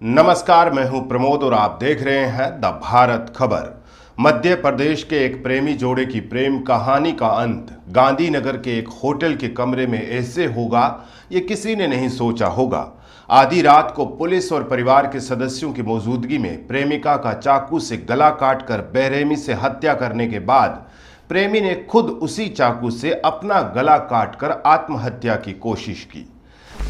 नमस्कार, मैं हूं प्रमोद और आप देख रहे हैं द भारत खबर। मध्य प्रदेश के एक प्रेमी जोड़े की प्रेम कहानी का अंत गांधीनगर के एक होटल के कमरे में ऐसे होगा ये किसी ने नहीं सोचा होगा। आधी रात को पुलिस और परिवार के सदस्यों की मौजूदगी में प्रेमिका का चाकू से गला काटकर बेरहमी से हत्या करने के बाद प्रेमी ने खुद उसी चाकू से अपना गला काटकर आत्महत्या की कोशिश की।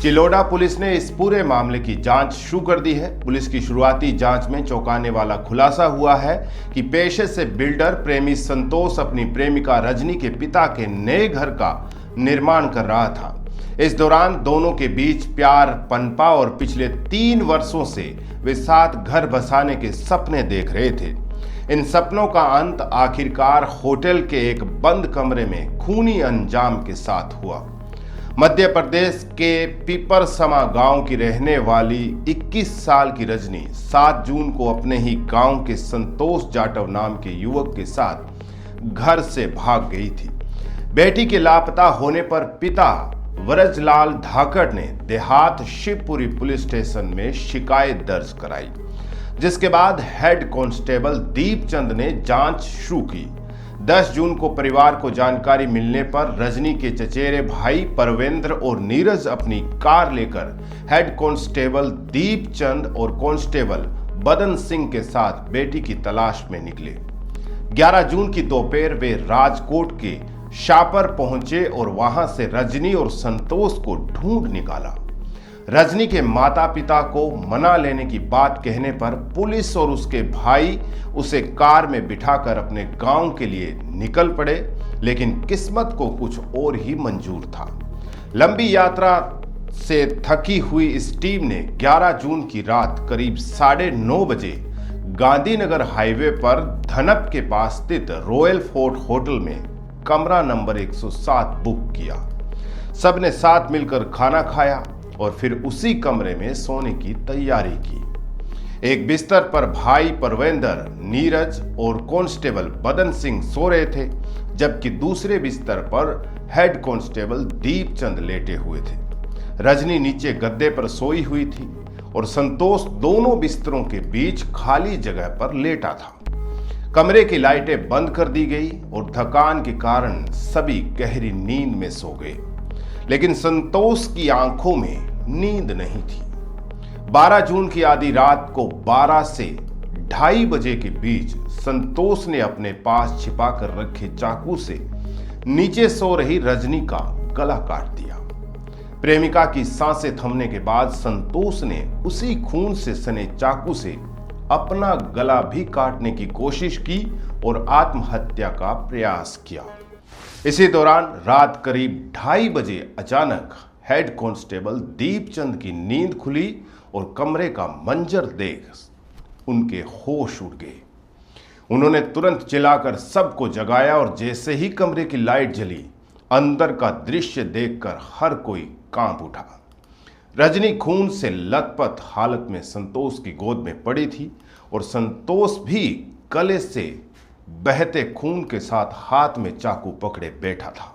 चिलोड़ा पुलिस ने इस पूरे मामले की जांच शुरू कर दी है। पुलिस की शुरुआती जांच में चौंकाने वाला खुलासा हुआ है कि पेशे से बिल्डर प्रेमी संतोष अपनी प्रेमिका रजनी के पिता के नए घर का निर्माण कर रहा था। इस दौरान दोनों के बीच प्यार पनपा और पिछले 3 वर्षों से वे साथ घर बसाने के सपने देख रहे थे। इन सपनों का अंत आखिरकार होटल के एक बंद कमरे में खूनी अंजाम के साथ हुआ। मध्य प्रदेश के पीपरसमा गांव की रहने वाली 21 साल की रजनी 7 जून को अपने ही गांव के संतोष जाटव नाम के युवक के साथ घर से भाग गई थी। बेटी के लापता होने पर पिता वरजलाल धाकड़ ने देहात शिवपुरी पुलिस स्टेशन में शिकायत दर्ज कराई, जिसके बाद हेड कांस्टेबल दीपचंद ने जांच शुरू की। 10 जून को परिवार को जानकारी मिलने पर रजनी के चचेरे भाई परवेंद्र और नीरज अपनी कार लेकर हेड कांस्टेबल दीपचंद और कांस्टेबल बदन सिंह के साथ बेटी की तलाश में निकले। 11 जून की दोपहर वे राजकोट के शापर पहुंचे और वहां से रजनी और संतोष को ढूंढ निकाला। रजनी के माता पिता को मना लेने की बात कहने पर पुलिस और उसके भाई उसे कार में बिठाकर अपने गांव के लिए निकल पड़े, लेकिन किस्मत को कुछ और ही मंजूर था। लंबी यात्रा से थकी हुई इस टीम ने 11 जून की रात करीब 9:30 बजे गांधीनगर हाईवे पर धनप के पास स्थित रॉयल फोर्ट होटल में कमरा नंबर 107 बुक किया। सबने साथ मिलकर खाना खाया और फिर उसी कमरे में सोने की तैयारी की। एक बिस्तर पर भाई परवेंद्र, नीरज और कांस्टेबल बदन सिंह सो रहे थे, जबकि दूसरे बिस्तर पर हेड कांस्टेबल दीपचंद लेटे हुए थे। रजनी नीचे गद्दे पर सोई हुई थी और संतोष दोनों बिस्तरों के बीच खाली जगह पर लेटा था। कमरे की लाइटें बंद कर दी गई और थकान के कारण सभी गहरी नींद में सो गए, लेकिन संतोष की आंखों में नींद नहीं थी। 12 जून की आधी रात को 12 से 2:30 बजे के बीच संतोष ने अपने पास छिपाकर रखे चाकू से नीचे सो रही रजनी का गला काट दिया। प्रेमिका की सांसें थमने के बाद संतोष ने उसी खून से सने चाकू से अपना गला भी काटने की कोशिश की और आत्महत्या का प्रयास किया। इसी दौरान रात करीब 2:30 बजे अचानक हेड कांस्टेबल दीपचंद की नींद खुली और कमरे का मंजर देख उनके होश उड़ गए। उन्होंने तुरंत चिल्लाकर सबको जगाया और जैसे ही कमरे की लाइट जली, अंदर का दृश्य देखकर हर कोई कांप उठा। रजनी खून से लथपथ हालत में संतोष की गोद में पड़ी थी और संतोष भी गले से बहते खून के साथ हाथ में चाकू पकड़े बैठा था।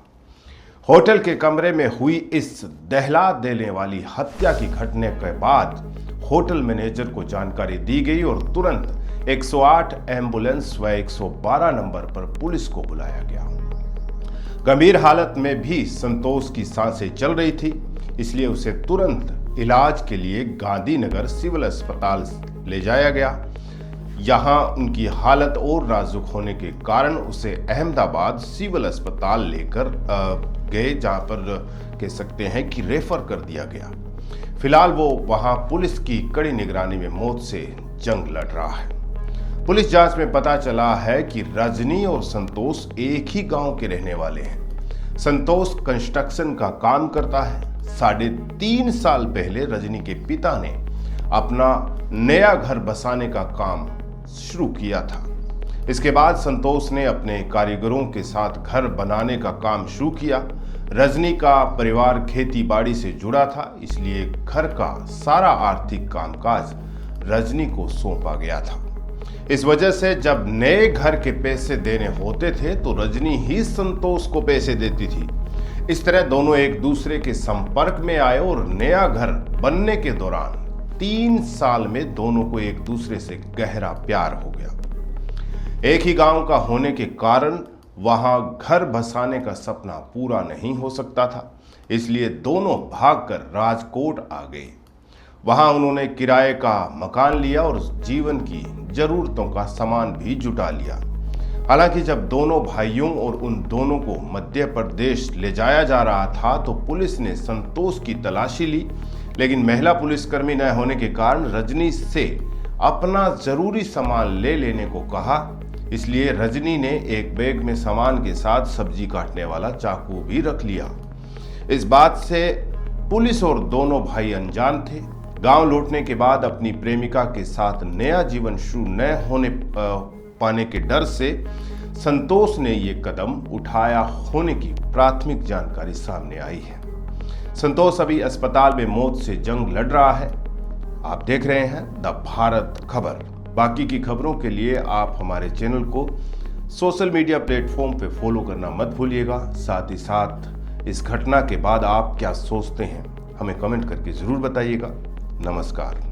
होटल के कमरे में हुई इस दहला देने वाली हत्या की घटना के बाद होटल मैनेजर को जानकारी दी गई और तुरंत 108 एम्बुलेंस व 112 नंबर पर पुलिस को बुलाया गया। गंभीर हालत में भी संतोष की सांसें चल रही थी, इसलिए उसे तुरंत इलाज के लिए गांधीनगर सिविल अस्पताल ले जाया गया। यहाँ उनकी हालत और नाजुक होने के कारण उसे अहमदाबाद सिविल अस्पताल लेकर गए, जहाँ पर कह सकते हैं कि रेफर कर दिया गया। फिलहाल वो वहाँ पुलिस की कड़ी निगरानी में मौत से जंग लड़ रहा है। पुलिस जांच में पता चला है कि रजनी और संतोष एक ही गांव के रहने वाले हैं। संतोष कंस्ट्रक्शन का काम करता है। 3.5 साल पहले रजनी के पिता ने अपना नया घर बसाने का काम शुरू किया था। इसके बाद संतोष ने अपने कारीगरों के साथ घर बनाने का काम शुरू किया। रजनी का परिवार खेती बाड़ी से जुड़ा था, इसलिए घर का सारा आर्थिक कामकाज रजनी को सौंपा गया था। इस वजह से जब नए घर के पैसे देने होते थे तो रजनी ही संतोष को पैसे देती थी। इस तरह दोनों एक दूसरे के संपर्क में आए और नया घर बनने के दौरान 3 साल में दोनों को एक दूसरे से गहरा प्यार हो गया। एक ही गांव का होने के कारण वहां घर बसाने का सपना पूरा नहीं हो सकता था, इसलिए दोनों भागकर राजकोट आ गए। वहां उन्होंने किराए का मकान लिया और जीवन की जरूरतों का सामान भी जुटा लिया। हालांकि जब दोनों भाइयों और उन दोनों को मध्य प्रदेश ले जाया जा रहा था तो पुलिस ने संतोष की तलाशी ली, लेकिन महिला पुलिसकर्मी न होने के कारण रजनी से अपना जरूरी सामान ले लेने को कहा। इसलिए रजनी ने एक बैग में सामान के साथ सब्जी काटने वाला चाकू भी रख लिया। इस बात से पुलिस और दोनों भाई अनजान थे। गांव लौटने के बाद अपनी प्रेमिका के साथ नया जीवन शुरू न होने पाने के डर से संतोष ने ये कदम उठाया होने की प्राथमिक जानकारी सामने आई है। संतोष अभी अस्पताल में मौत से जंग लड़ रहा है। आप देख रहे हैं द भारत खबर। बाकी की खबरों के लिए आप हमारे चैनल को सोशल मीडिया प्लेटफॉर्म पे फॉलो करना मत भूलिएगा। साथ ही साथ इस घटना के बाद आप क्या सोचते हैं हमें कमेंट करके जरूर बताइएगा। नमस्कार।